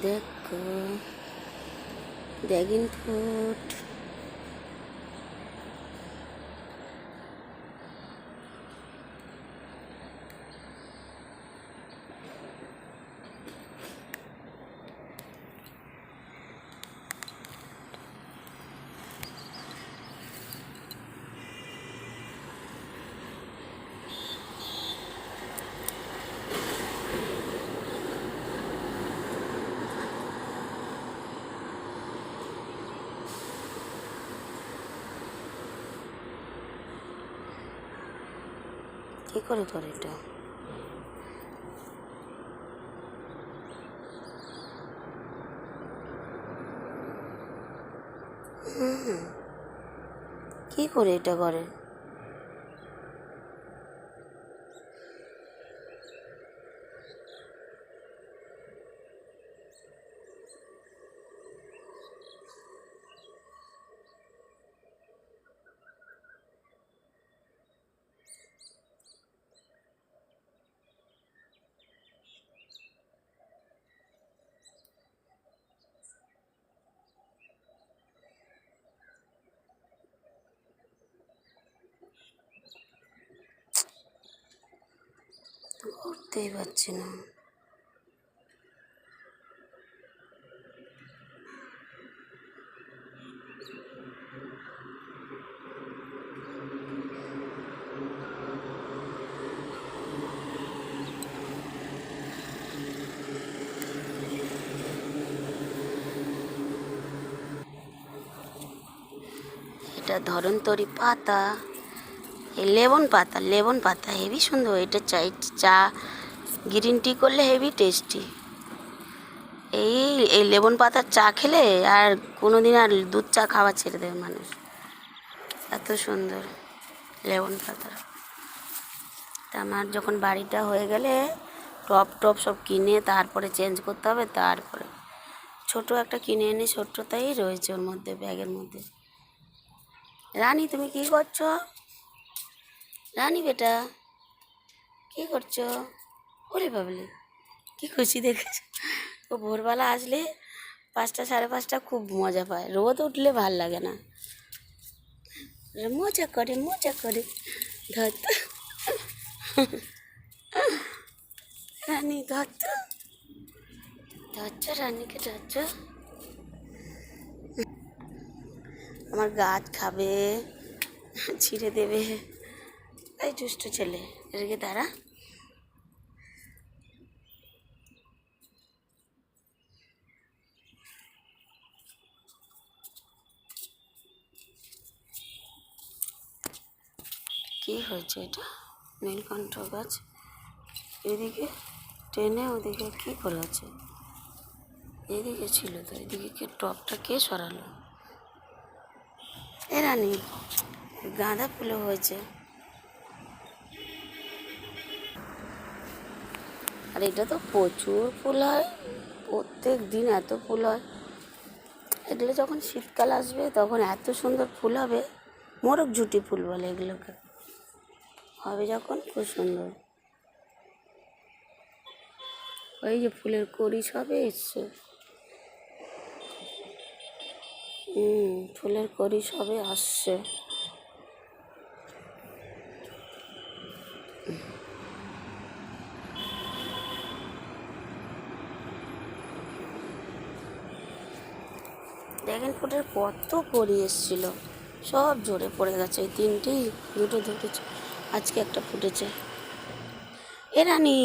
দেখো dragon fruit. কি করে করে এটা? কি করে এটা করে? করতেই পারছি না। এটা ধরন্তরি পাতা, এই লেবন পাতা হেভি সুন্দর। এটা চা গ্রিন টি করলে হেভি টেস্টি। এই এই লেবন পাতার চা খেলে আর কোনো দিন আর দুধ চা খাওয়া ছেড়ে দেবে মানুষ, এত সুন্দর লেবন পাতা। তা আমার যখন বাড়িটা হয়ে গেলে টপ সব কিনে তারপরে চেঞ্জ করতে হবে। তারপরে ছোট একটা কিনে এনে ছোট্টটাই রয়েছে ওর মধ্যে, ব্যাগের মধ্যে। রানী তুমি কি করছো? রানী বেটা কি করছো? ওরে বাবলি কি খুশি দেখেছো। ও ভোরবেলা আসলে 5টা সাড়ে 5টা খুব মজা পায়, রোদ উঠলে ভাল লাগে না, মজা করে ধর রানী ধরছ রানীকে ধরছ। আমার গাছ খাবে, ছিঁড়ে দেবে। এই দুষ্ট ছেলে, এদিকে দাঁড়া। কি হয়েছে এটা? নীলকণ্ঠ গাছ এদিকে টেনে ওদিকে কি করে আছে? এদিকে ছিল তো, এদিকে টপটা কে সরালো? এ রানী গাঁদা ফুলও হয়েছে। আর এটা তো প্রচুর ফুল হয়, প্রত্যেক দিন এত ফুল হয়। এগুলো যখন শীতকাল আসবে তখন এত সুন্দর ফুল হবে, মোরগ ঝুটি ফুল বলে এগুলোকে, হবে যখন খুব সুন্দর। ওই যে ফুলের কড়ি সবে এসছে, ফুলের কড়ি সবে আসছে। ড্রাগন ফ্রুটের কত কড়ি এসছিল, সব ঝরে পড়ে গেছে। এই তিনটেই, দুটো ধরেছে, আজকে একটা ফুটেছে। এ রানী